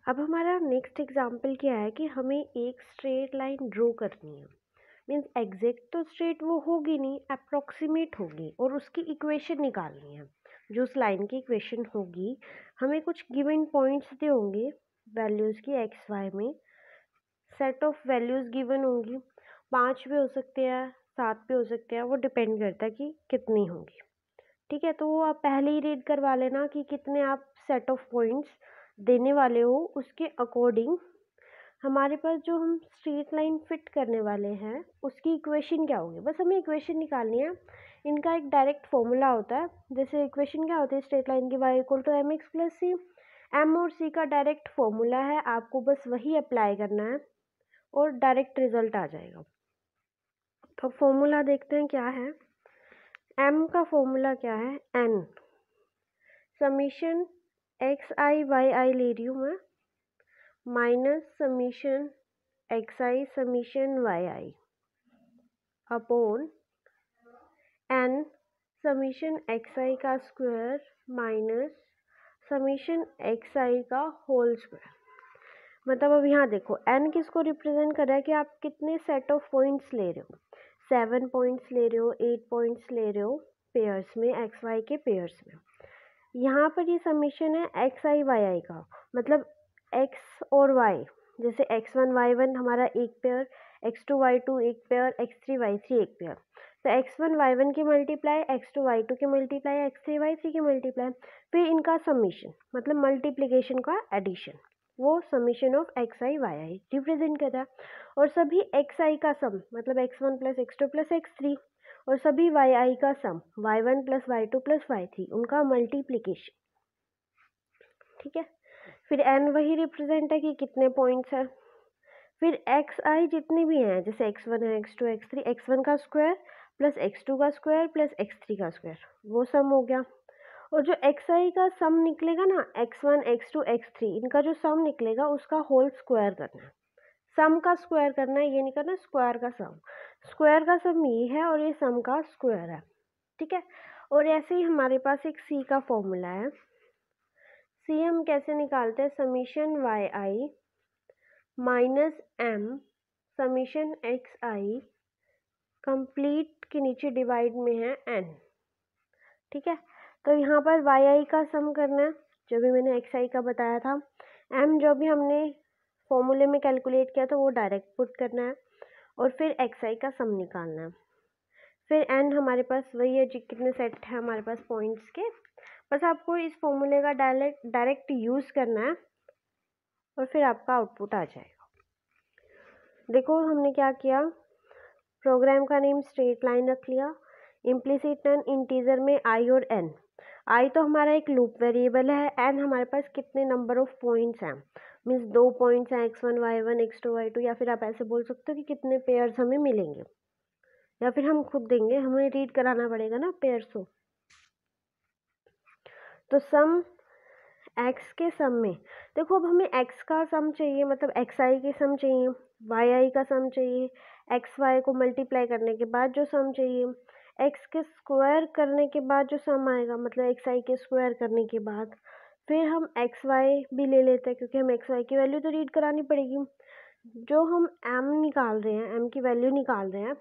अब हमारा next example क्या है कि हमें एक स्ट्रेट लाइन ड्रॉ करनी है। मीन्स एग्जैक्ट तो स्ट्रेट वो होगी नहीं, अप्रॉक्सीमेट होगी और उसकी इक्वेशन निकालनी है। जो उस लाइन की इक्वेशन होगी, हमें कुछ गिवन पॉइंट्स दिए होंगे वैल्यूज़ की एक्स वाई में, सेट ऑफ वैल्यूज़ गिवन होंगी, 5 भी हो सकते हैं, 7 भी हो सकते हैं, वो डिपेंड करता है कि कितनी होंगी। ठीक है, तो वो आप पहले ही रीड करवा लेना कि कितने आप सेट ऑफ पॉइंट्स देने वाले हो। उसके अकॉर्डिंग हमारे पास जो हम स्ट्रेट लाइन फिट करने वाले हैं उसकी इक्वेशन क्या होगी, बस हमें इक्वेशन निकालनी है। इनका एक डायरेक्ट फॉर्मूला होता है। जैसे इक्वेशन क्या होती है स्ट्रेट लाइन की, y equal to m x plus C. M और सी का डायरेक्ट फॉर्मूला है, आपको बस वही अप्लाई करना है और डायरेक्ट रिजल्ट आ जाएगा। तो फॉर्मूला देखते हैं क्या है। m का फॉर्मूला क्या है, n summation x i y आई ले रही हूँ मैं, माइनस समीशन एक्स आई समीशन वाई आई अपॉन n समीशन एक्स आई का स्क्वायर माइनस समीशन एक्स आई का होल स्क्वायर। मतलब अब यहाँ देखो n किसको रिप्रेजेंट कर रहा है कि आप कितने सेट ऑफ पॉइंट्स ले रहे हो। 7 पॉइंट्स ले रहे हो, 8 पॉइंट्स ले रहे हो पेयर्स में, एक्स वाई के पेयर्स में। यहाँ पर ये समीशन है एक्स आई वाई आई का, मतलब एक्स और वाई, जैसे x1 y1 हमारा एक पेयर, x2 y2 एक पेयर, x3 y3 एक पेयर। तो x1 y1 की मल्टीप्लाई, x2 y2 की मल्टीप्लाई, x3 y3 की मल्टीप्लाई, फिर इनका समीशन मतलब मल्टीप्लिकेशन का एडिशन, वो summation of x i y i represent कर रहा है। और सभी एक्स आई का सम मतलब x1 plus x2 plus x3, और सभी वाई आई का सम y1 plus y2 plus y3, उनका मल्टीप्लिकेशन। ठीक है, फिर n वही रिप्रेजेंट है कि कितने पॉइंट्स हैं। फिर एक्स आई जितने भी हैं, जैसे x1 है, x2 x3, x1 का स्क्वायर प्लस x2 का स्क्वायर प्लस x3 का स्क्वायर, वो सम हो गया। और जो एक्स आई का सम निकलेगा ना, x1 x2 x3, इनका जो सम निकलेगा उसका होल स्क्वायर करना है। सम का स्क्वायर करना है, ये नहीं करना स्क्वायर का सम। स्क्वायर का सम ये है और ये सम का स्क्वायर है। ठीक है, और ऐसे ही हमारे पास एक सी का फॉर्मूला है। सी हम कैसे निकालते हैं, summation y i minus m summation x i complete के नीचे डिवाइड में है एन। ठीक है, तो यहाँ पर वाई आई का सम करना है, जो भी मैंने एक्स आई का बताया था। एम जो भी हमने फॉर्मूले में कैलकुलेट किया था वो डायरेक्ट पुट करना है, और फिर एक्स आई का सम निकालना है। फिर एन हमारे पास वही है जो कितने सेट है हमारे पास पॉइंट्स के। बस आपको इस फॉर्मूले का डायरेक्ट यूज़ करना है और फिर आपका आउटपुट आ जाएगा। देखो हमने क्या किया, प्रोग्राम का नेम स्ट्रेट लाइन रख लिया, इम्प्लिसिट नन इंटीजर में आई और एन। आई तो हमारा एक लूप वेरिएबल है, एन हमारे पास कितने नंबर ऑफ पॉइंट्स हैं, मीन्स 2 पॉइंट्स हैं, x1 y1 x2 y2, या फिर आप ऐसे बोल सकते हो कि कितने पेयर्स हमें मिलेंगे, या फिर हम खुद देंगे, हमें रीड कराना पड़ेगा ना पेयर्स को। तो सम एक्स के सम में देखो, अब हमें एक्स का सम चाहिए, मतलब एक्स आई के सम चाहिए, वाई आई का सम चाहिए, एक्स वाई को मल्टीप्लाई करने के बाद जो सम चाहिए, एक्स के स्क्वायर करने के बाद जो सम आएगा, मतलब एक्स आई के स्क्वायर करने के बाद, फिर हम एक्स वाई भी ले लेते हैं क्योंकि हम एक्स वाई की वैल्यू तो रीड करानी पड़ेगी। जो हम एम निकाल रहे हैं, एम की वैल्यू निकाल रहे हैं,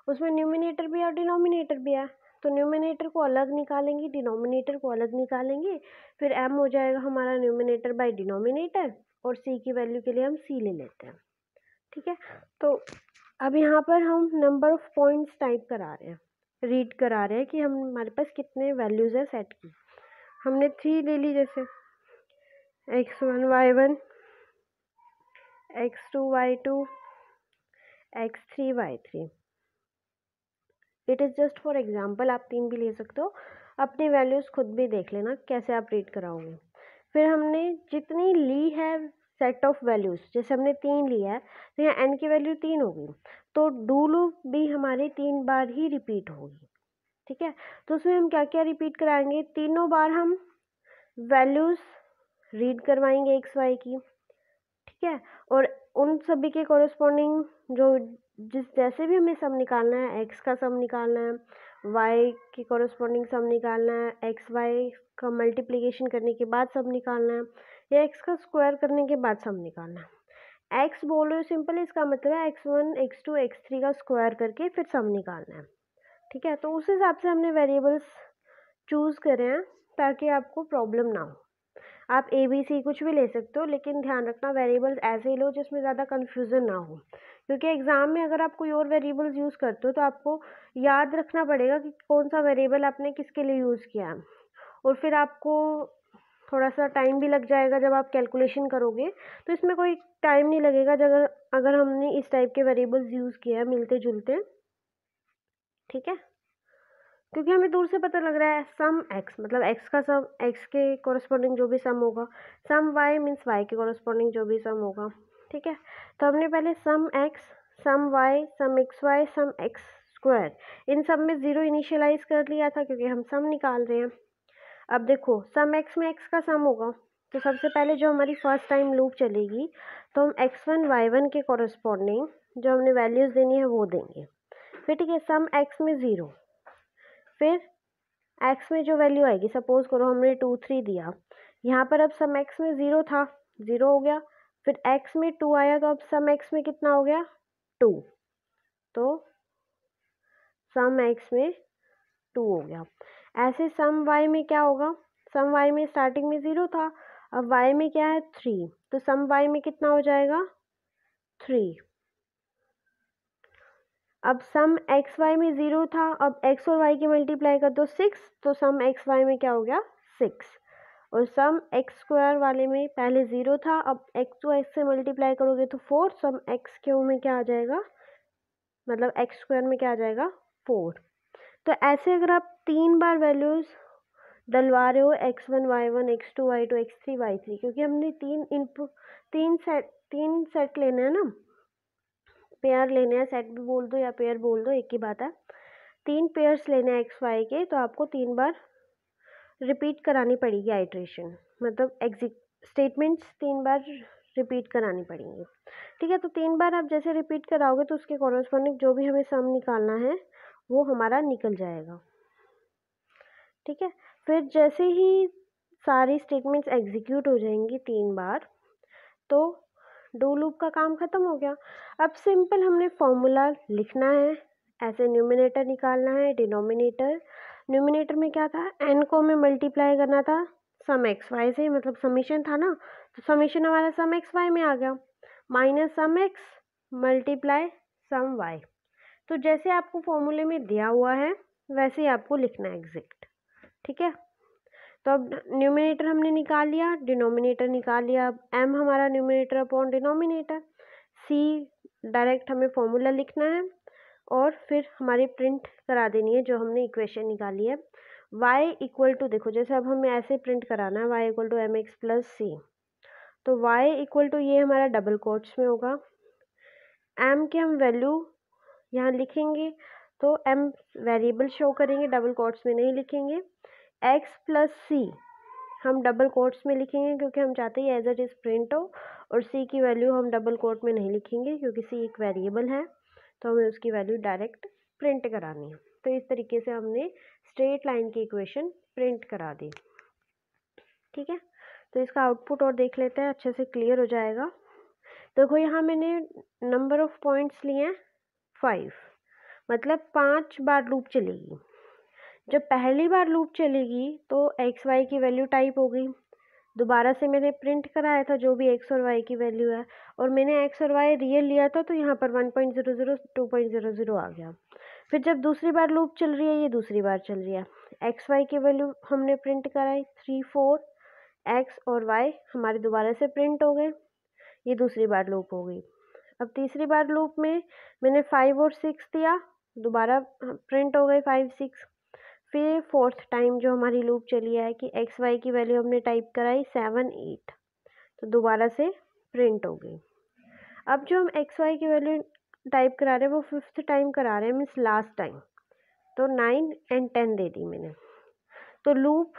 उसमें न्यूमिनेटर भी है और डिनोमिनेटर भी है। तो न्यूमिनेटर को अलग निकालेंगे, डिनोमिनेटर को अलग निकालेंगे, फिर m हो जाएगा हमारा न्यूमिनेटर बाय डिनोमिनेटर, और c की वैल्यू के लिए हम c ले लेते हैं। ठीक है, तो अब यहाँ पर हम नंबर ऑफ पॉइंट्स टाइप करा रहे हैं, रीड करा रहे हैं कि हम हमारे पास कितने वैल्यूज़ है सेट की। हमने 3 ले ली, जैसे x1 y1 x2 y2 x3 y3। It is just for example, आप 3 भी ले सकते हो, अपनी वैल्यूज़ खुद भी देख लेना कैसे आप रीड कराओगे। फिर हमने जितनी ली है सेट ऑफ वैल्यूज़, जैसे हमने 3 लिया है तो यहाँ n की वैल्यू 3 होगी, तो डू लूप भी हमारे 3 बार ही रिपीट होगी। ठीक है, तो उसमें हम क्या क्या रिपीट कराएंगे, तीनों बार हम वैल्यूज़ रीड करवाएंगे एक्स वाई की। ठीक है, और उन सभी के कोरस्पॉन्डिंग जो जैसे भी हमें सम निकालना है, एक्स का सम निकालना है, वाई की कोरस्पॉन्डिंग सम निकालना है, एक्स वाई का मल्टीप्लिकेशन करने के बाद सम निकालना है, या एक्स का स्क्वायर करने के बाद सम निकालना है। एक्स बोल रहे हो सिंपल, इसका मतलब है x1 x2 x3 का स्क्वायर करके फिर सम निकालना है। ठीक है, तो उस हिसाब से हमने वेरिएबल्स चूज़ करे हैं ताकि आपको प्रॉब्लम ना हो। आप ए बी सी कुछ भी ले सकते हो, लेकिन ध्यान रखना वेरिएबल्स ऐसे ही लो जिसमें ज़्यादा कन्फ्यूज़न ना हो, क्योंकि एग्ज़ाम में अगर आप कोई और वेरिएबल्स यूज़ करते हो तो आपको याद रखना पड़ेगा कि कौन सा वेरिएबल आपने किसके लिए यूज़ किया है, और फिर आपको थोड़ा सा टाइम भी लग जाएगा जब आप कैलकुलेशन करोगे। तो इसमें कोई टाइम नहीं लगेगा अगर अगर हमने इस टाइप के वेरिएबल्स यूज़ किया है मिलते जुलते। ठीक है, क्योंकि हमें दूर से पता लग रहा है सम एक्स मतलब एक्स का सम, एक्स के कोरस्पॉन्डिंग जो भी सम होगा, सम वाई मीन्स वाई के कोरस्पॉन्डिंग जो भी सम होगा। ठीक है, तो हमने पहले सम एक्स, सम वाई, सम एक्स वाई, सम एक्स स्क्वायर, इन सब में ज़ीरो इनिशियलाइज कर लिया था क्योंकि हम सम निकाल रहे हैं। अब देखो सम एक्स में एक्स का सम होगा, तो सबसे पहले जो हमारी फर्स्ट टाइम लूप चलेगी तो हम x1 y1 के कोरस्पॉन्डिंग जो हमने वैल्यूज़ देनी है वो देंगे। फिर ठीक है, सम एक्स में 0, फिर x में जो वैल्यू आएगी, सपोज करो हमने 2 3 दिया, यहाँ पर अब सम x में 0 था, 0 हो गया। फिर x में 2 आया तो अब सम x में कितना हो गया, 2, तो सम x में 2 हो गया। ऐसे सम y में क्या होगा, सम y में स्टार्टिंग में 0 था, अब y में क्या है 3, तो सम y में कितना हो जाएगा 3। अब सम एक्स वाई में 0 था, अब x और y की मल्टीप्लाई कर दो 6, तो सम एक्स वाई में क्या हो गया 6। और सम एक्स स्क्वायर वाले में पहले 0 था, अब x को x से मल्टीप्लाई करोगे तो 4, सम एक्स क्यू में क्या आ जाएगा, मतलब एक्स स्क्वायर में क्या आ जाएगा 4। तो ऐसे अगर आप 3 बार वैल्यूज़ डलवा रहे हो x1 y1 x2 y2 x3 y3, क्योंकि हमने 3 इनपुट 3 सेट लेने हैं ना, पेयर लेने हैं, सेट भी बोल दो या पेयर बोल दो एक ही बात है। 3 पेयर्स लेने हैं एक्स वाई के, तो आपको 3 बार रिपीट करानी पड़ेगी आइट्रेशन, मतलब स्टेटमेंट्स 3 बार रिपीट करानी पड़ेंगी। ठीक है, तो 3 बार आप जैसे रिपीट कराओगे तो उसके कॉरस्पॉन्डिंग जो भी हमें सम निकालना है वो हमारा निकल जाएगा। ठीक है, फिर जैसे ही सारी स्टेटमेंट्स एग्जीक्यूट हो जाएंगी 3 बार, तो डू लूप का काम ख़त्म हो गया। अब सिंपल हमने फॉर्मूला लिखना है, ऐसे न्यूमिनेटर निकालना है, डिनोमिनेटर, न्यूमिनेटर में क्या था, n को हमें मल्टीप्लाई करना था सम एक्स वाई से, मतलब समीशन था ना, तो समीशन हमारा सम एक्स वाई में आ गया, माइनस सम एक्स मल्टीप्लाई सम वाई। तो जैसे आपको फॉर्मूले में दिया हुआ है वैसे ही आपको लिखना है एग्जैक्ट। ठीक है, तो अब न्यूमिनेटर हमने निकाल लिया, डिनोमिनेटर निकाल लिया। अब m हमारा numerator upon denominator, c direct हमें फॉर्मूला लिखना है और फिर हमारी प्रिंट करा देनी है जो हमने इक्वेशन निकाली है। y इक्वल टू, देखो जैसे अब हमें ऐसे प्रिंट कराना है y equal to m x plus c, तो y इक्वल टू ये हमारा डबल कोट्स में होगा, m की हम वैल्यू यहाँ लिखेंगे तो m वेरिएबल शो करेंगे, डबल कोट्स में नहीं लिखेंगे। x प्लस सी हम डबल कोट्स में लिखेंगे क्योंकि हम चाहते हैं एज इट इज़ प्रिंट हो, और c की वैल्यू हम डबल कोट में नहीं लिखेंगे क्योंकि c एक वेरिएबल है, तो हमें उसकी वैल्यू डायरेक्ट प्रिंट करानी है। तो इस तरीके से हमने स्ट्रेट लाइन की इक्वेशन प्रिंट करा दी। ठीक है, तो इसका आउटपुट और देख लेते हैं, अच्छे से क्लियर हो जाएगा। देखो यहाँ मैंने नंबर ऑफ पॉइंट्स लिए हैं 5, मतलब 5 बार लूप चलेगी। जब पहली बार लूप चलेगी तो एक्स वाई की वैल्यू टाइप हो गई, दोबारा से मैंने प्रिंट कराया था जो भी एक्स और वाई की वैल्यू है, और मैंने एक्स और वाई रियल लिया था तो यहाँ पर 1.00 2.00 आ गया। फिर जब दूसरी बार लूप चल रही है, ये दूसरी बार चल रही है, एक्स वाई की वैल्यू हमने प्रिंट कराई 3 4, एक्स और वाई हमारे दोबारा से प्रिंट हो गए, ये दूसरी बार लूप हो गई। अब तीसरी बार लूप में मैंने 5 और 6 दिया, दोबारा प्रिंट हो गए 5 6। फिर फोर्थ टाइम जो हमारी लूप चली है कि एक्स वाई की वैल्यू हमने टाइप कराई 7 8, तो दोबारा से प्रिंट हो गई। अब जो हम एक्स वाई की वैल्यू टाइप करा रहे हैं वो 5th टाइम करा रहे हैं, मीन्स लास्ट टाइम, तो 9 एंड 10 दे दी मैंने। तो लूप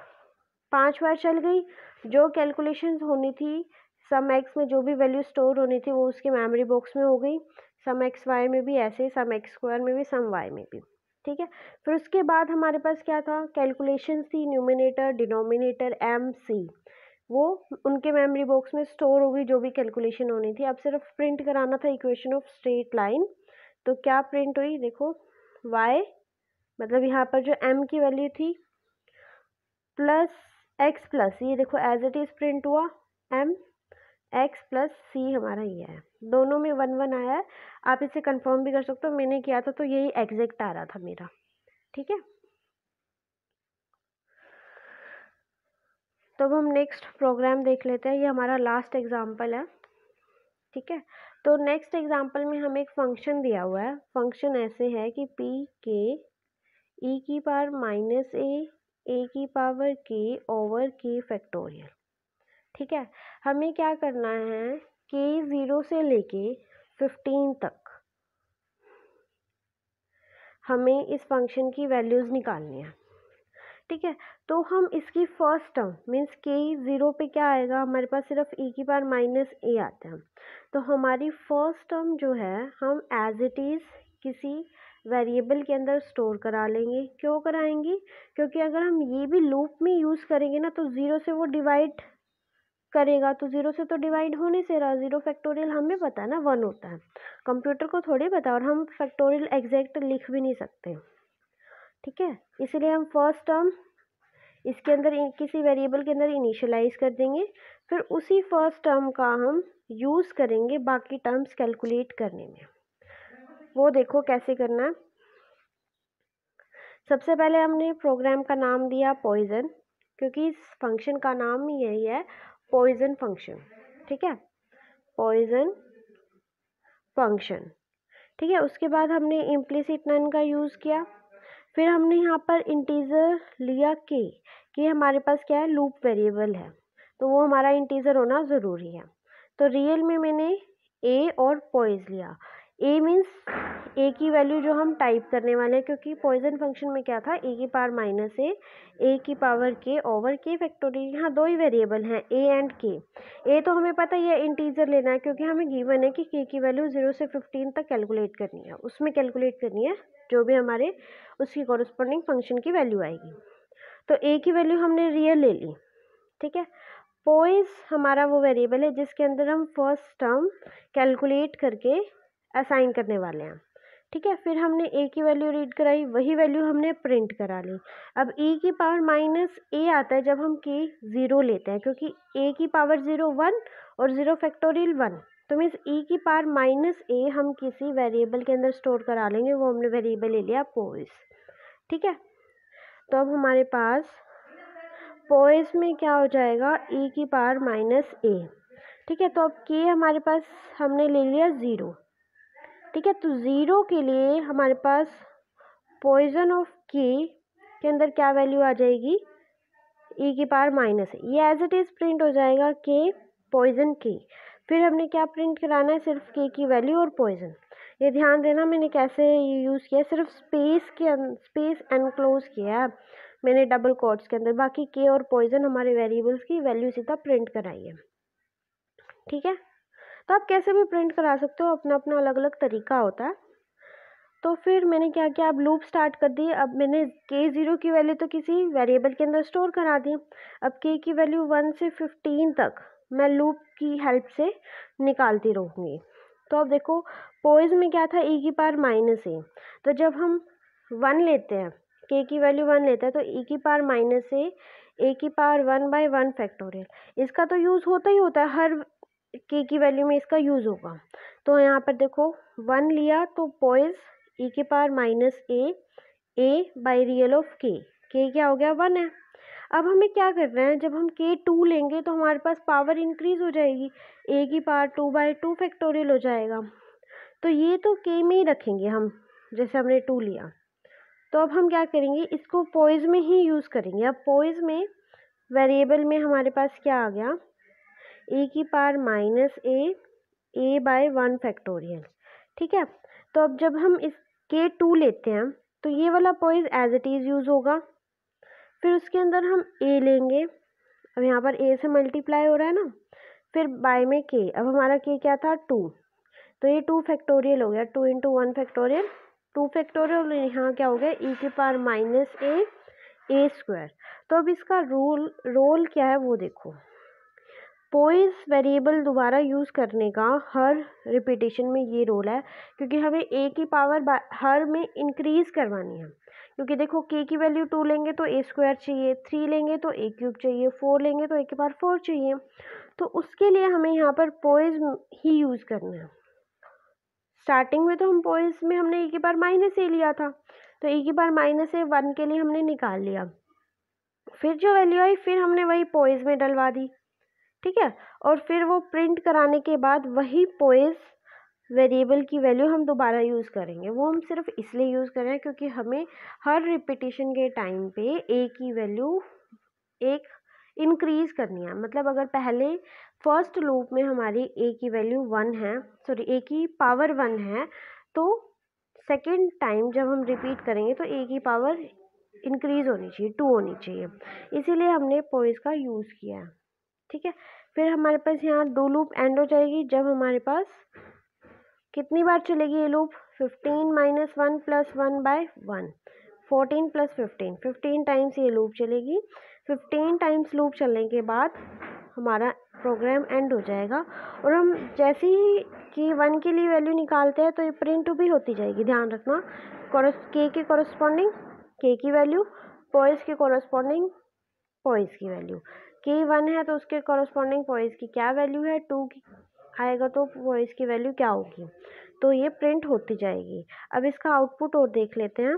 5 बार चल गई, जो कैलकुलेशंस होनी थी सम एक्स में जो भी वैल्यू स्टोर होनी थी वो उसके मेमोरी बॉक्स में हो गई, सम एक्स वाई में भी ऐसे, सम एक्स स्क्वायर में भी, सम वाई में भी। ठीक है, फिर उसके बाद हमारे पास क्या था, कैलकुलेशंस थी, न्यूमिनेटर डिनोमिनेटर एम सी, वो उनके मेमोरी बॉक्स में स्टोर होगी जो भी कैलकुलेशन होनी थी। अब सिर्फ प्रिंट कराना था इक्वेशन ऑफ स्ट्रेट लाइन। तो क्या प्रिंट हुई, देखो y मतलब यहाँ पर जो m की वैल्यू थी प्लस x प्लस, ये देखो एज इट इज प्रिंट हुआ m x प्लस c हमारा ये है, दोनों में 1 1 आया है। आप इसे कंफर्म भी कर सकते हो, मैंने किया था तो यही एग्जैक्ट आ रहा था मेरा। ठीक है, तो अब हम नेक्स्ट प्रोग्राम देख लेते हैं, ये हमारा लास्ट एग्जाम्पल है। ठीक है, तो नेक्स्ट एग्जाम्पल में हमें एक फंक्शन दिया हुआ है। फंक्शन ऐसे है कि p के e की पावर माइनस a की power k over k factorial. ठीक है, हमें क्या करना है, k 0 से लेके 15 तक हमें इस फंक्शन की वैल्यूज़ निकालनी है। ठीक है, तो हम इसकी फर्स्ट टर्म मीन्स k 0 पे क्या आएगा, हमारे पास सिर्फ e की पावर माइनस a आता है। तो हमारी फर्स्ट टर्म जो है हम एज इट इज़ किसी वेरिएबल के अंदर स्टोर करा लेंगे। क्यों कराएंगे, क्योंकि अगर हम ये भी लूप में यूज़ करेंगे ना तो 0 से वो डिवाइड करेगा, तो 0 से तो डिवाइड होने से रहा, 0 फैक्टोरियल हमें पता है ना 1 होता है, कंप्यूटर को थोड़ी पता, और हम फैक्टोरियल एग्जैक्ट लिख भी नहीं सकते। ठीक है, इसलिए हम फर्स्ट टर्म इसके अंदर किसी वेरिएबल के अंदर इनिशियलाइज कर देंगे, फिर उसी फर्स्ट टर्म का हम यूज़ करेंगे बाकी टर्म्स कैलकुलेट करने में। वो देखो कैसे करना है। सबसे पहले हमने प्रोग्राम का नाम दिया पॉइजन, क्योंकि इस फंक्शन का नाम ही यही है, पॉइजन फंक्शन। ठीक है, पॉइजन फंक्शन। ठीक है, उसके बाद हमने इम्प्लिसिट नन का यूज़ किया। फिर हमने यहाँ पर इंटीजर लिया कि हमारे पास क्या है, लूप वेरिएबल है, तो वो हमारा इंटीजर होना ज़रूरी है। तो रियल में मैंने a और पॉइज लिया। a मीन्स a की वैल्यू जो हम टाइप करने वाले हैं, क्योंकि पॉइजन फंक्शन में क्या था, a की पावर माइनस a की power k over k factorial. यहाँ दो ही वेरिएबल हैं a एंड k। a तो हमें पता ही है इंटीजर लेना है, क्योंकि हमें गिवन है कि k की वैल्यू 0 से 15 तक कैलकुलेट करनी है, उसमें कैलकुलेट करनी है जो भी हमारे उसकी कॉरस्पॉन्डिंग फंक्शन की वैल्यू आएगी। तो a की वैल्यू हमने रियल ले ली। ठीक है, पॉइज हमारा वो वेरिएबल है जिसके अंदर हम फर्स्ट टर्म कैलकुलेट करके असाइन करने वाले हैं। ठीक है, फिर हमने a की वैल्यू रीड कराई, वही वैल्यू हमने प्रिंट करा ली। अब e की पावर माइनस a आता है जब हम k 0 लेते हैं, क्योंकि a की पावर 0 1 और 0 फैक्टोरियल 1, तो मीन्स e की पावर माइनस a हम किसी वेरिएबल के अंदर स्टोर करा लेंगे, वो हमने वेरिएबल ले लिया पॉइज। ठीक है, तो अब हमारे पास पॉइज में क्या हो जाएगा, e की पावर माइनस a। ठीक है, तो अब k हमारे पास हमने ले लिया 0। ठीक है, तो 0 के लिए हमारे पास पॉइजन ऑफ k के अंदर क्या वैल्यू आ जाएगी, e की पावर माइनस a। ये एज इट इज़ प्रिंट हो जाएगा k पॉइजन k। फिर हमने क्या प्रिंट कराना है, सिर्फ k की वैल्यू और पॉइजन। ये ध्यान देना मैंने कैसे यूज़ किया, सिर्फ स्पेस एनक्लोज किया है मैंने डबल कोट्स के अंदर, बाकी k और पॉइजन हमारे वेरिएबल्स की वैल्यू सीधा प्रिंट कराई है। ठीक है, तो आप कैसे भी प्रिंट करा सकते हो, अपना अपना अलग अलग तरीका होता है। तो फिर मैंने क्या किया, अब लूप स्टार्ट कर दी। अब मैंने k 0 की वैल्यू तो किसी वेरिएबल के अंदर स्टोर करा दी। अब k की वैल्यू 1 से 15 तक मैं लूप की हेल्प से निकालती रहूँगी। तो अब देखो पॉइज में क्या था, e की पावर माइनस a, तो जब हम 1 लेते हैं, k की वैल्यू 1 लेते हैं, तो e की पावर माइनस a की पावर 1/1 फैक्टोरियल, इसका तो यूज़ होता ही होता है, हर k की वैल्यू में इसका यूज़ होगा। तो यहाँ पर देखो 1 लिया तो पॉइज e की power minus a by real of k क्या हो गया 1 है। अब हमें क्या करना है, जब हम k 2 लेंगे तो हमारे पास पावर इंक्रीज हो जाएगी, a की पावर 2/2 फैक्टोरियल हो जाएगा। तो ये तो k में ही रखेंगे हम, जैसे हमने 2 लिया। तो अब हम क्या करेंगे, इसको पॉइज में ही यूज़ करेंगे। अब पॉइज में वेरिएबल में हमारे पास क्या आ गया, a की पावर माइनस a/1 फैक्टोरियल। ठीक है, तो अब जब हम इस k 2 लेते हैं तो ये वाला poise as it is use होगा, फिर उसके अंदर हम a लेंगे। अब यहाँ पर a से मल्टीप्लाई हो रहा है ना, फिर बाय में k। अब हमारा k क्या था 2, तो ये 2 फैक्टोरियल हो गया, 2 × 1 फैक्टोरियल 2 फैक्टोरियल। यहाँ क्या हो गया, e की पावर माइनस a² तो अब इसका रोल क्या है वो देखो, पोइस वेरिएबल दोबारा यूज़ करने का हर रिपीटेशन में ये रोल है, क्योंकि हमें ए की पावर हर में इंक्रीज़ करवानी है। क्योंकि देखो के की वैल्यू 2 लेंगे तो ए स्क्वायर चाहिए, 3 लेंगे तो ए क्यूब चाहिए, 4 लेंगे तो ए की पावर 4 चाहिए। तो उसके लिए हमें यहाँ पर पोइस ही यूज़ करना है। स्टार्टिंग में तो हम पोइस में हमने ए की पावर माइनस ए लिया था, तो ए की पावर माइनस ए 1 के लिए हमने निकाल लिया। फिर जो वैल्यू आई फिर हमने वही पोइस में डलवा दी, ठीक है। और फिर वो प्रिंट कराने के बाद वही पोइस वेरिएबल की वैल्यू हम दोबारा यूज़ करेंगे। वो हम सिर्फ इसलिए यूज़ कर रहे हैं क्योंकि हमें हर रिपीटेशन के टाइम पे ए की वैल्यू एक इंक्रीज़ करनी है। मतलब अगर पहले फर्स्ट लूप में हमारी ए की वैल्यू 1 है, सॉरी ए की पावर 1 है, तो सेकेंड टाइम जब हम रिपीट करेंगे तो ए की पावर इंक्रीज़ होनी चाहिए, 2 होनी चाहिए। इसीलिए हमने पोइस का यूज़ किया है, ठीक है। फिर हमारे पास यहाँ डू लूप एंड हो जाएगी जब हमारे पास कितनी बार चलेगी ये loop, 15 minus 1 plus 1 by 1, 14 plus 15, 15 times ये लूप चलेगी। 15 टाइम्स लूप चलने के बाद हमारा प्रोग्राम एंड हो जाएगा। और हम जैसे ही कि 1 के लिए वैल्यू निकालते हैं तो ये प्रिंट भी होती जाएगी। ध्यान रखना, के के कॉरस्पॉन्डिंग के की वैल्यू, पोइस के कॉरस्पॉन्डिंग पोइस की वैल्यू। के 1 है तो उसके कॉरस्पॉन्डिंग पोइस की क्या वैल्यू है, 2 आएगा तो पोइस की वैल्यू क्या होगी, तो ये प्रिंट होती जाएगी। अब इसका आउटपुट और देख लेते हैं,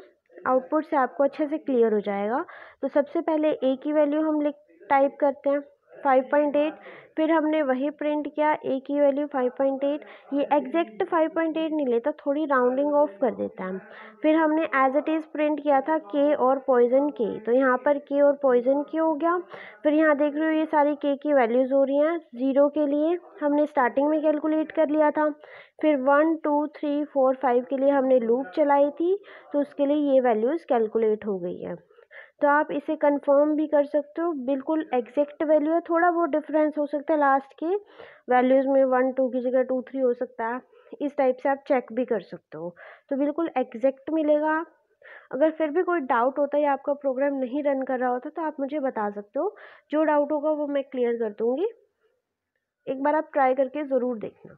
आउटपुट से आपको अच्छे से क्लियर हो जाएगा। तो सबसे पहले ए की वैल्यू हम टाइप करते हैं 5.8, फिर हमने वही प्रिंट किया ए की वैल्यू 5.8। ये एग्जैक्ट 5.8 नहीं लेता, थोड़ी राउंडिंग ऑफ कर देता है। फिर हमने एज इट इज़ प्रिंट किया था के और पॉइजन के, तो यहाँ पर के और पॉइजन के हो गया। फिर यहाँ देख रहे हो ये सारी के की वैल्यूज़ हो रही हैं। 0 के लिए हमने स्टार्टिंग में कैलकुलेट कर लिया था, फिर 1 2 3 4 5 के लिए हमने लूप चलाई थी, तो उसके लिए ये वैल्यूज़ कैलकुलेट हो गई है। तो आप इसे कंफर्म भी कर सकते हो, बिल्कुल एग्जैक्ट वैल्यू है, थोड़ा बहुत डिफरेंस हो सकता है लास्ट के वैल्यूज़ में, 1 2 की जगह 2 3 हो सकता है। इस टाइप से आप चेक भी कर सकते हो, तो बिल्कुल एग्जैक्ट मिलेगा। अगर फिर भी कोई डाउट होता है या आपका प्रोग्राम नहीं रन कर रहा होता तो आप मुझे बता सकते हो, जो डाउट होगा वो मैं क्लियर कर दूँगी। एक बार आप ट्राई करके ज़रूर देखना।